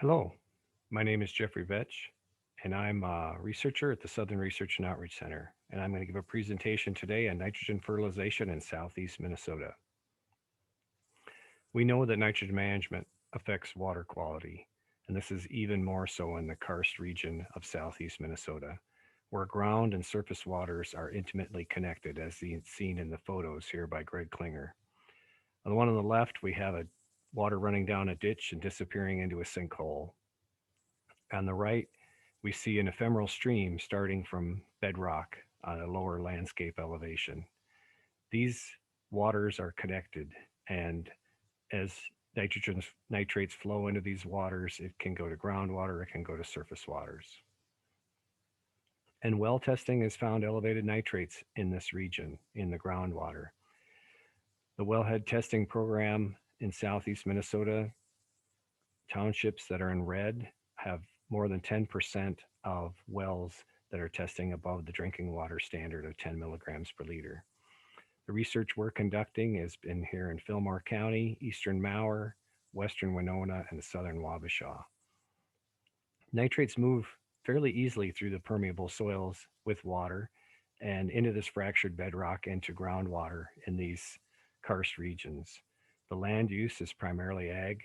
Hello, my name is Jeffrey Vetsch, and I'm a researcher at the Southern Research and Outreach Center. And I'm going to give a presentation today on nitrogen fertilization in southeast Minnesota. We know that nitrogen management affects water quality, and this is even more so in the Karst region of southeast Minnesota, where ground and surface waters are intimately connected, as seen in the photos here by Greg Klinger. On the one on the left, we have a water running down a ditch and disappearing into a sinkhole. On the right, we see an ephemeral stream starting from bedrock on a lower landscape elevation. These waters are connected, and as nitrates flow into these waters, it can go to groundwater, it can go to surface waters. And well testing has found elevated nitrates in this region in the groundwater. The wellhead testing program in southeast Minnesota, townships that are in red have more than 10% of wells that are testing above the drinking water standard of 10 milligrams per liter. The research we're conducting has been here in Fillmore County, eastern Mower, western Winona, and southern Wabasha. Nitrates move fairly easily through the permeable soils with water and into this fractured bedrock into groundwater in these karst regions. The land use is primarily ag,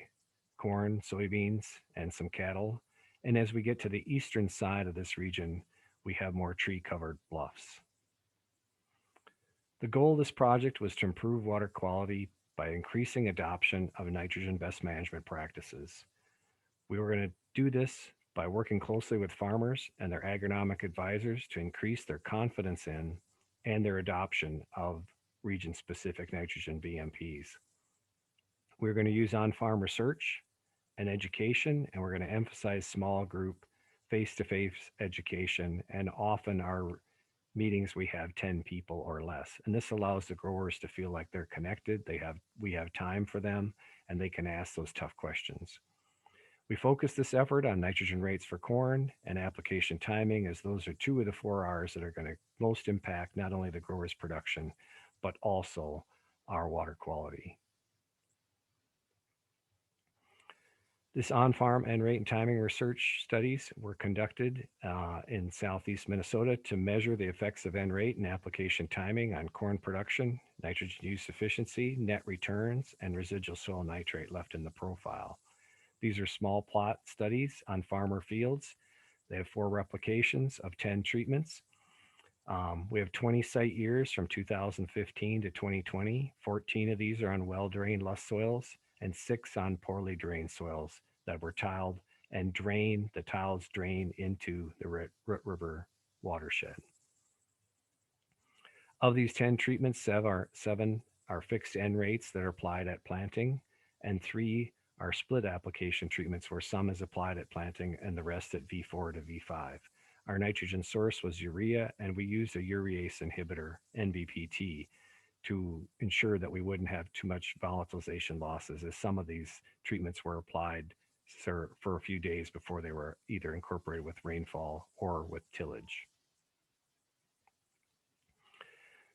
corn, soybeans, and some cattle. And as we get to the eastern side of this region, we have more tree covered bluffs. The goal of this project was to improve water quality by increasing adoption of nitrogen best management practices. We were going to do this by working closely with farmers and their agronomic advisors to increase their confidence in and their adoption of region specific nitrogen BMPs. We're going to use on farm research and education, and we're going to emphasize small group face to face education. And often our meetings we have 10 people or less, and this allows the growers to feel like they're connected. We have time for them, and they can ask those tough questions. We focus this effort on nitrogen rates for corn and application timing, as those are two of the 4 R's that are going to most impact not only the grower's production, but also our water quality. This on-farm N rate and timing research studies were conducted in southeast Minnesota to measure the effects of N rate and application timing on corn production, nitrogen use efficiency, net returns, and residual soil nitrate left in the profile. These are small plot studies on farmer fields. They have 4 replications of 10 treatments. We have 20 site years from 2015 to 2020. 14 of these are on well-drained loess soils and 6 on poorly drained soils that were tiled and the tiles drain into the Root River watershed. Of these 10 treatments, 7 are fixed N rates that are applied at planting, and 3 are split application treatments where some is applied at planting and the rest at V4 to V5. Our nitrogen source was urea, and we used a urease inhibitor, NBPT, to ensure that we wouldn't have too much volatilization losses, as some of these treatments were applied for a few days before they were either incorporated with rainfall or with tillage.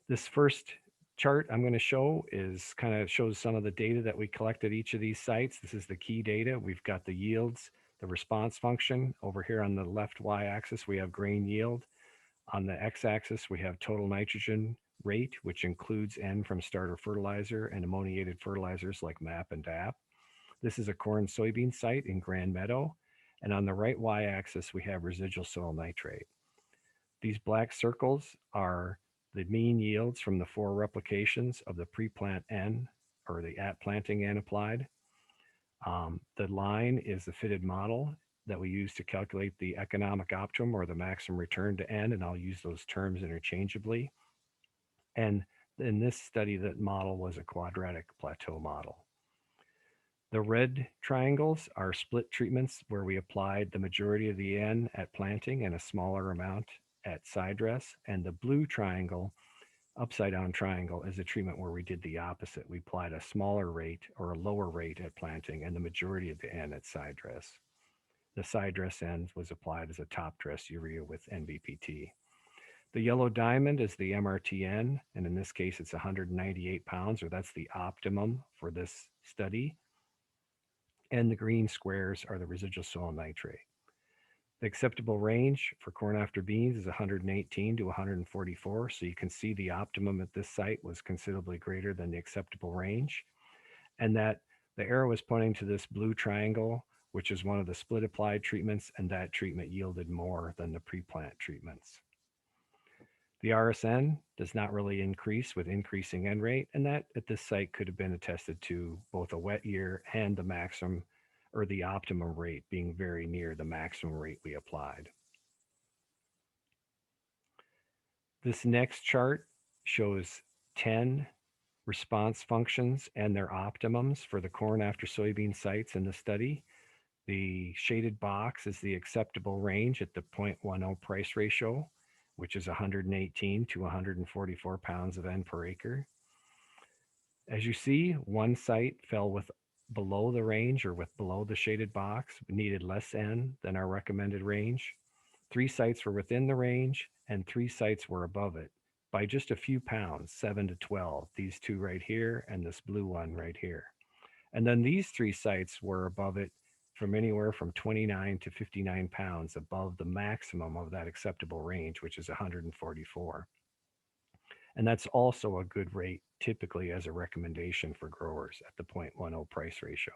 This first chart I'm going to show is kind of shows some of the data that we collected each of these sites. This is the key data. We've got the yields, the response function. Over here on the left y-axis, we have grain yield. On the x-axis, we have total nitrogen rate, which includes N from starter fertilizer and ammoniated fertilizers like MAP and DAP. This is a corn soybean site in Grand Meadow. And on the right y-axis, we have residual soil nitrate. These black circles are the mean yields from the 4 replications of the pre-plant N or the at planting N applied. The line is the fitted model that we use to calculate the economic optimum or the maximum return to N, and I'll use those terms interchangeably. And in this study, that model was a quadratic plateau model. The red triangles are split treatments where we applied the majority of the N at planting and a smaller amount at side dress, and the blue triangle, upside down triangle, is a treatment where we did the opposite. We applied a smaller rate or a lower rate at planting and the majority of the N at side dress. The side dress N was applied as a top dress urea with NBPT. The yellow diamond is the MRTN, and in this case it's 198 pounds, or that's the optimum for this study. and the green squares are the residual soil nitrate. The acceptable range for corn after beans is 118 to 144, so you can see the optimum at this site was considerably greater than the acceptable range, and that the arrow is pointing to this blue triangle, which is one of the split applied treatments, and that treatment yielded more than the pre-plant treatments. The RSN does not really increase with increasing N rate, and that at this site could have been attested to both a wet year and the maximum or the optimum rate being very near the maximum rate we applied. This next chart shows 10 response functions and their optimums for the corn after soybean sites in the study. The shaded box is the acceptable range at the 0.10 price ratio, which is 118 to 144 pounds of N per acre. As you see, one site fell with below the range or with below the shaded box, needed less N than our recommended range. 3 sites were within the range, and 3 sites were above it by just a few pounds, 7 to 12, these 2 right here and this blue one right here. And then these 3 sites were above it from anywhere from 29 to 59 pounds above the maximum of that acceptable range, which is 144. And that's also a good rate typically as a recommendation for growers at the 0.10 price ratio.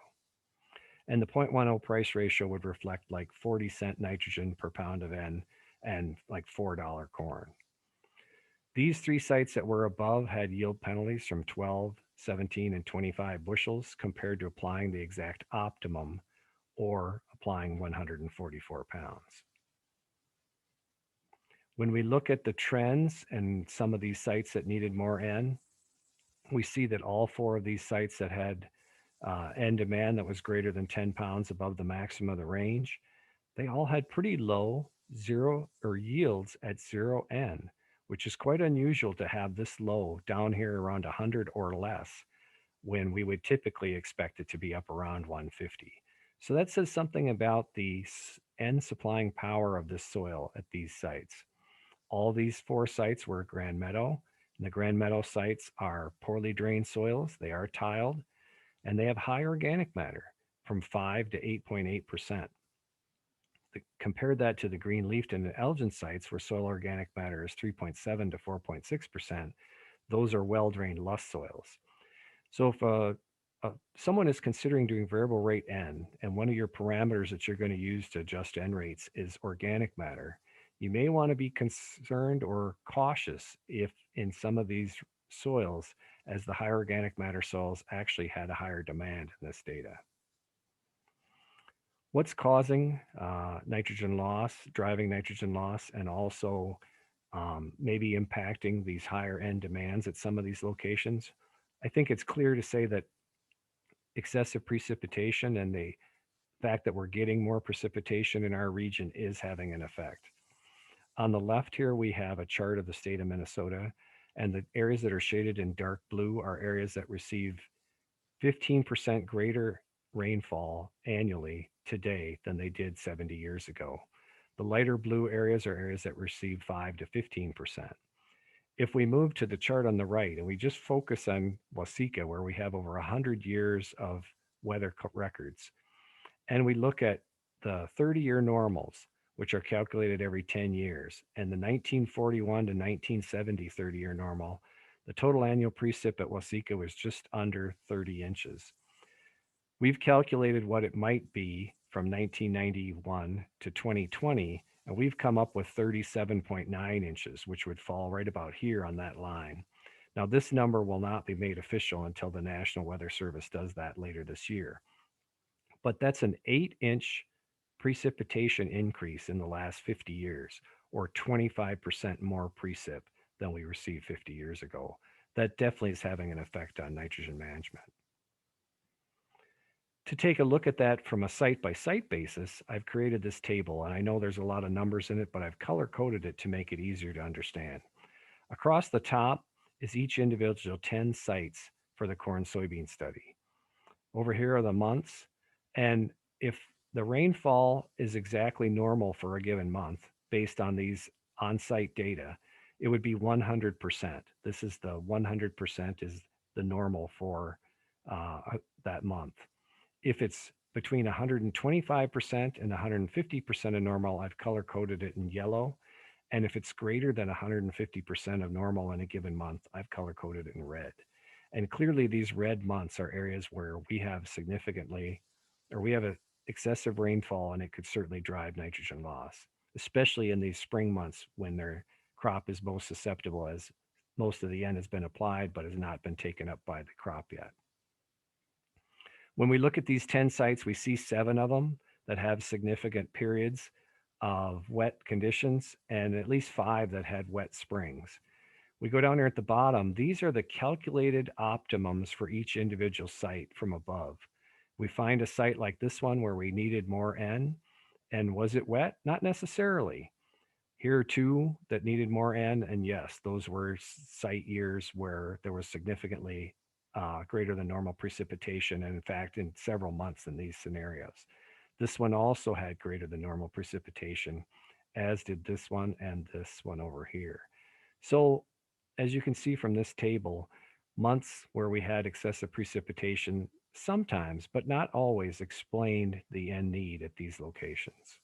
And the 0.10 price ratio would reflect like 40-cent nitrogen per pound of N and like $4 corn. These 3 sites that were above had yield penalties from 12, 17, and 25 bushels compared to applying the exact optimum or applying 144 pounds. When we look at the trends and some of these sites that needed more N, we see that all 4 of these sites that had N demand that was greater than 10 pounds above the maximum of the range, they all had pretty low zero or yields at 0 N, which is quite unusual to have this low down here around 100 or less when we would typically expect it to be up around 150. So that says something about the N supplying power of this soil at these sites. All these 4 sites were Grand Meadow, and the Grand Meadow sites are poorly drained soils. They are tiled, and they have high organic matter from 5 to 8.8%. Compare that to the green leafed and Elgin sites where soil organic matter is 3.7 to 4.6%. Those are well-drained loess soils. So if someone is considering doing variable rate N, and one of your parameters that you're going to use to adjust N rates is organic matter, you may want to be concerned or cautious if in some of these soils, as the higher organic matter soils actually had a higher demand in this data. What's causing nitrogen loss, driving nitrogen loss, and also maybe impacting these higher end demands at some of these locations? I think it's clear to say that excessive precipitation and the fact that we're getting more precipitation in our region is having an effect. On the left here, we have a chart of the state of Minnesota, and the areas that are shaded in dark blue are areas that receive 15% greater rainfall annually today than they did 70 years ago. The lighter blue areas are areas that receive 5 to 15%. If we move to the chart on the right and we just focus on Waseca, where we have over 100 years of weather records, and we look at the 30-year normals, which are calculated every 10 years, and the 1941 to 1970 30-year normal, the total annual precip at Waseca was just under 30 inches. We've calculated what it might be from 1991 to 2020, and we've come up with 37.9 inches, which would fall right about here on that line. Now, this number will not be made official until the National Weather Service does that later this year. But that's an 8-inch precipitation increase in the last 50 years, or 25% more precip than we received 50 years ago. That definitely is having an effect on nitrogen management. To take a look at that from a site-by-site basis, I've created this table, and I know there's a lot of numbers in it, but I've color-coded it to make it easier to understand. Across the top is each individual 10 sites for the corn-soybean study. Over here are the months, and if the rainfall is exactly normal for a given month based on these on-site data, it would be 100%. This is the 100% is the normal for that month. If it's between 125% and 150% of normal, I've color coded it in yellow. And if it's greater than 150% of normal in a given month, I've color coded it in red. And clearly, these red months are areas where we have significantly, or we have a excessive rainfall, and it could certainly drive nitrogen loss, especially in these spring months when their crop is most susceptible, as most of the N has been applied but has not been taken up by the crop yet. When we look at these 10 sites, we see 7 of them that have significant periods of wet conditions and at least 5 that had wet springs. We go down here at the bottom. These are the calculated optimums for each individual site from above. We find a site like this one where we needed more N. And was it wet? Not necessarily. Here are 2 that needed more N. And yes, those were site years where there was significantly greater than normal precipitation. And in fact, in several months in these scenarios. This one also had greater than normal precipitation, as did this one and this one over here. So as you can see from this table, months where we had excessive precipitation sometimes, but not always, explained the N need at these locations.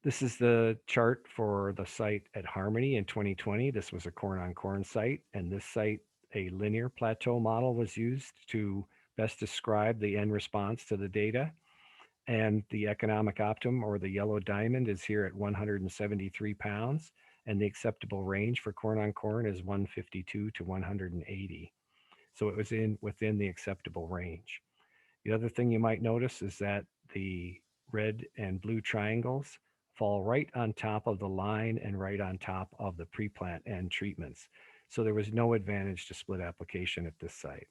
This is the chart for the site at Harmony in 2020. This was a corn-on-corn site, and this site, a linear plateau model was used to best describe the N response to the data. And the economic optimum, or the yellow diamond, is here at 173 pounds, and the acceptable range for corn on corn is 152 to 180. So it was within the acceptable range. The other thing you might notice is that the red and blue triangles fall right on top of the line and right on top of the pre-plant N treatments. So there was no advantage to split application at this site.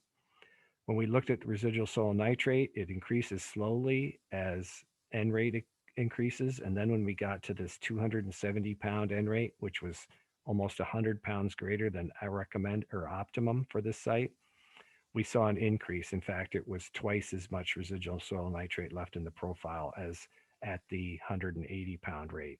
When we looked at residual soil nitrate, it increases slowly as N rate increases. And then when we got to this 270 pound N rate, which was almost 100 pounds greater than I recommend or optimum for this site, we saw an increase. In fact, it was twice as much residual soil nitrate left in the profile as at the 180 pound rate.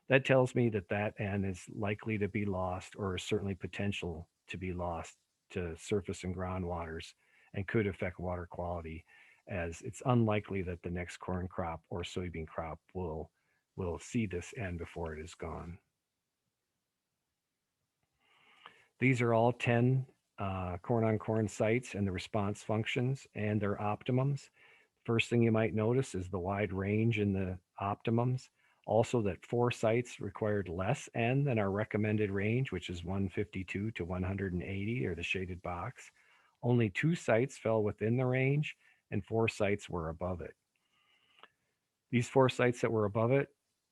That tells me that that N is likely to be lost, or certainly potential to be lost to surface and groundwaters, and could affect water quality, as it's unlikely that the next corn crop or soybean crop will see this N before it is gone. These are all 10 corn-on-corn sites and the response functions and their optimums. First thing you might notice is the wide range in the optimums. Also, that 4 sites required less N than our recommended range, which is 152 to 180, or the shaded box. Only 2 sites fell within the range, and 4 sites were above it. These 4 sites that were above it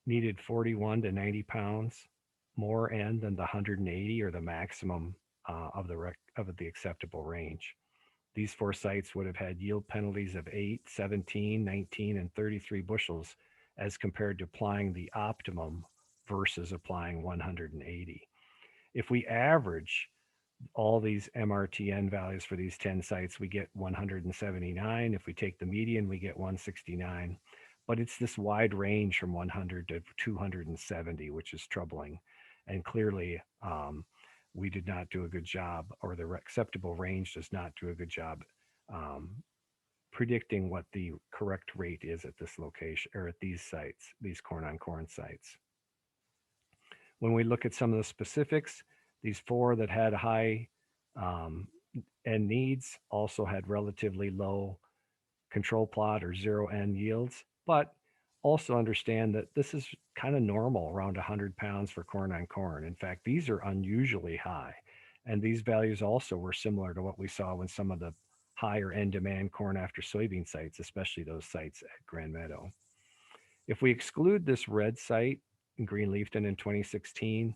needed 41 to 90 pounds more N than the 180, or the maximum of the acceptable range. These 4 sites would have had yield penalties of 8, 17, 19, and 33 bushels as compared to applying the optimum versus applying 180. If we average all these MRTN values for these 10 sites, we get 179. If we take the median, we get 169. But it's this wide range from 100 to 270, which is troubling. And clearly, we did not do a good job, or the acceptable range does not do a good job predicting what the correct rate is at this location, or at these sites, these corn-on-corn sites. When we look at some of the specifics, these 4 that had high N needs also had relatively low control plot or 0 N yields, but also understand that this is kind of normal, around 100 pounds for corn on corn. In fact, these are unusually high. And these values also were similar to what we saw when some of the higher N demand corn after soybean sites, especially those sites at Grand Meadow. If we exclude this red site in Greenleafton in 2016,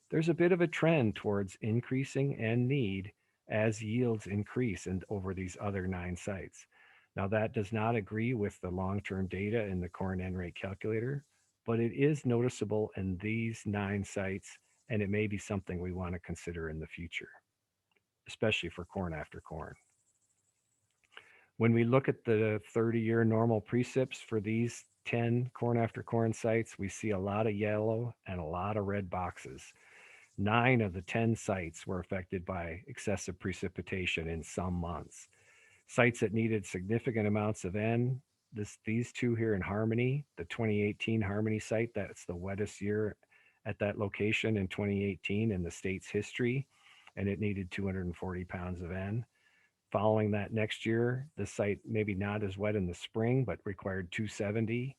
there's a bit of a trend towards increasing N need as yields increase over these other 9 sites. Now, that does not agree with the long-term data in the corn N rate calculator, but it is noticeable in these 9 sites, and it may be something we want to consider in the future, especially for corn after corn. When we look at the 30-year normal precips for these 10 corn after corn sites, we see a lot of yellow and a lot of red boxes. 9 of the 10 sites were affected by excessive precipitation in some months. Sites that needed significant amounts of N, these two here in Harmony, the 2018 Harmony site, that's the wettest year at that location in 2018 in the state's history, and it needed 240 pounds of N. Following that next year, the site maybe not as wet in the spring, but required 270.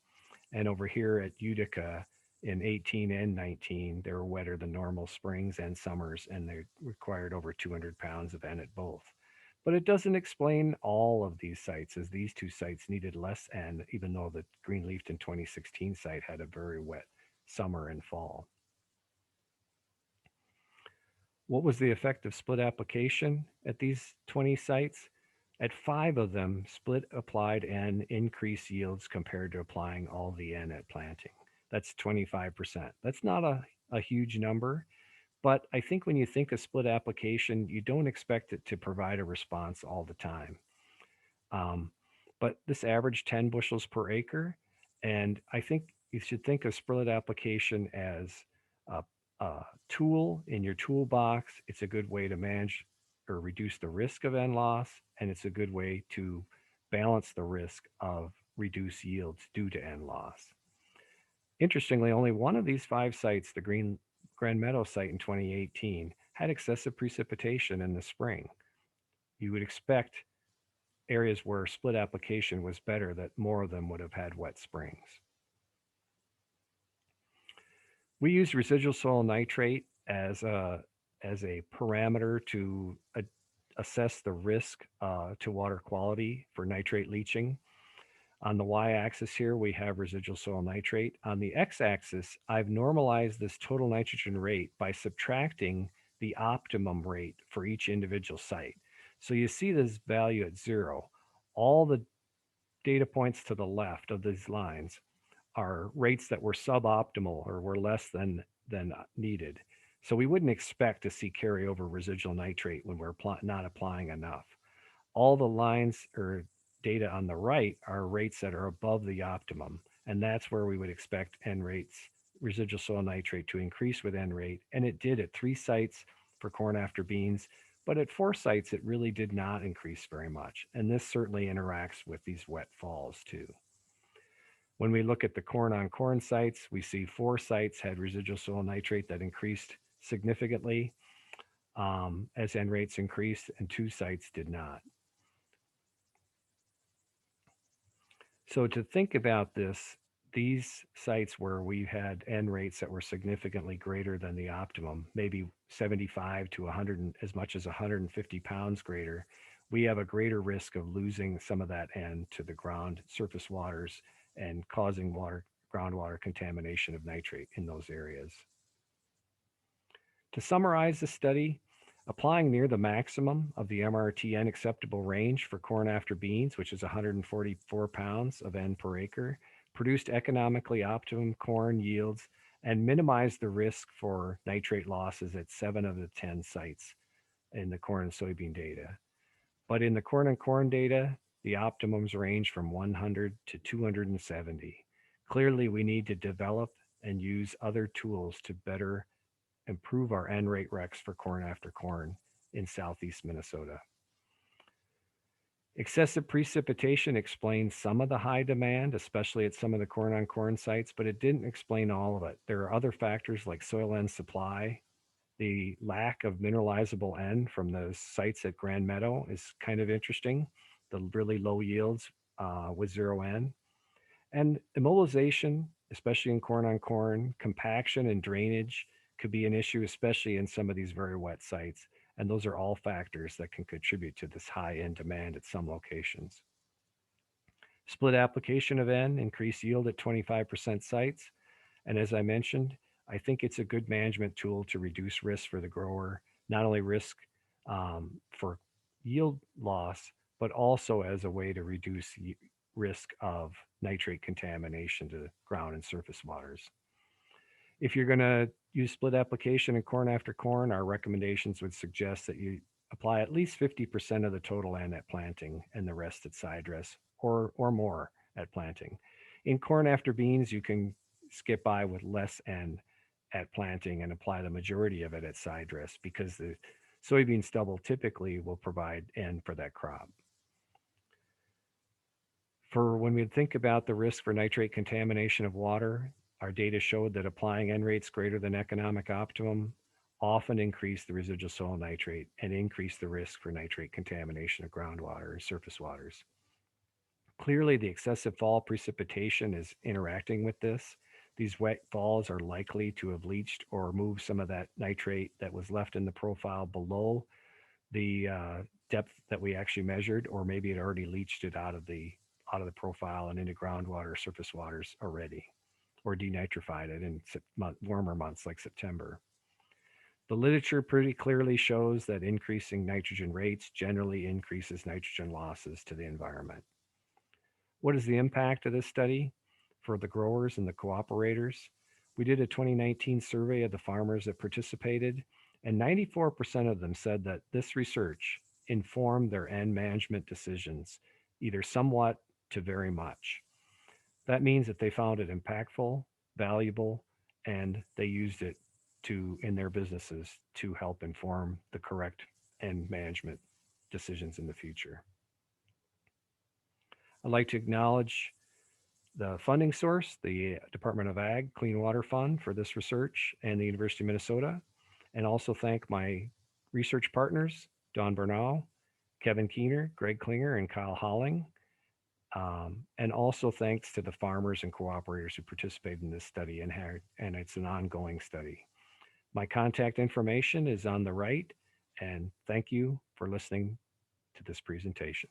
And over here at Utica in 18 and 19, they were wetter than normal springs and summers, and they required over 200 pounds of N at both. But it doesn't explain all of these sites, as these two sites needed less N, even though the Greenleafton 2016 site had a very wet summer and fall. What was the effect of split application at these 20 sites? At 5 of them, split applied N increased yields compared to applying all the N at planting. That's 25%. That's not a huge number, but I think when you think of split application, you don't expect it to provide a response all the time. But this averaged 10 bushels per acre, and I think you should think of split application as a, a tool in your toolbox. It's a good way to manage or reduce the risk of N loss, and it's a good way to balance the risk of reduced yields due to N loss. Interestingly, only one of these 5 sites, the Grand Meadow site in 2018, had excessive precipitation in the spring. You would expect areas where split application was better that more of them would have had wet springs. We use residual soil nitrate as a parameter to assess the risk to water quality for nitrate leaching. On the y-axis here, we have residual soil nitrate. On the x-axis, I've normalized this total nitrogen rate by subtracting the optimum rate for each individual site. So you see this value at 0. All the data points to the left of these lines are rates that were suboptimal or were less than needed. So we wouldn't expect to see carryover residual nitrate when we're not applying enough. All the lines or data on the right are rates that are above the optimum, and that's where we would expect N rates, residual soil nitrate, to increase with N rate, and it did at 3 sites for corn after beans, but at 4 sites it really did not increase very much, and this certainly interacts with these wet falls too. When we look at the corn on corn sites, we see 4 sites had residual soil nitrate that increased significantly as N rates increased, and 2 sites did not. So to think about this, these sites where we had N rates that were significantly greater than the optimum, maybe 75 to 100, as much as 150 pounds greater, we have a greater risk of losing some of that N to the ground surface waters and causing groundwater contamination of nitrate in those areas. To summarize the study, applying near the maximum of the MRTN acceptable range for corn after beans, which is 144 pounds of N per acre, produced economically optimum corn yields and minimized the risk for nitrate losses at 7 of the 10 sites in the corn and soybean data. But in the corn and corn data, the optimums range from 100 to 270. Clearly, we need to develop and use other tools to better improve our N rate recs for corn after corn in southeast Minnesota. Excessive precipitation explains some of the high demand, especially at some of the corn on corn sites, but it didn't explain all of it. There are other factors like soil N supply. The lack of mineralizable N from those sites at Grand Meadow is kind of interesting. The really low yields with 0 N. And immobilization, especially in corn on corn, compaction and drainage could be an issue, especially in some of these very wet sites. And those are all factors that can contribute to this high N demand at some locations. Split application of N increased yield at 25% sites. And as I mentioned, I think it's a good management tool to reduce risk for the grower, not only risk for yield loss, but also as a way to reduce risk of nitrate contamination to ground and surface waters. If you're going to use split application in corn after corn, our recommendations would suggest that you apply at least 50% of the total N at planting and the rest at side dress or more at planting. In corn after beans, you can skip by with less N at planting and apply the majority of it at side dress because the soybean stubble typically will provide N for that crop. For when we think about the risk for nitrate contamination of water, our data showed that applying N rates greater than economic optimum often increase the residual soil nitrate and increase the risk for nitrate contamination of groundwater and surface waters. Clearly, the excessive fall precipitation is interacting with this. These wet falls are likely to have leached or moved some of that nitrate that was left in the profile below the depth that we actually measured, or maybe it already leached it out of the profile and into groundwater, surface waters already, or denitrified it in warmer months like September. The literature pretty clearly shows that increasing nitrogen rates generally increases nitrogen losses to the environment. What is the impact of this study for the growers and the cooperators? We did a 2019 survey of the farmers that participated, and 94% of them said that this research informed their N management decisions, either somewhat to very much. That means that they found it impactful, valuable, and they used it in their businesses to help inform the correct N management decisions in the future. I'd like to acknowledge the funding source, the Department of Ag Clean Water Fund for this research, and the University of Minnesota, and also thank my research partners, Don Bernal, Kevin Keener, Greg Klinger, and Kyle Holling. And also thanks to the farmers and cooperators who participated in this study, and it's an ongoing study. My contact information is on the right, and thank you for listening to this presentation.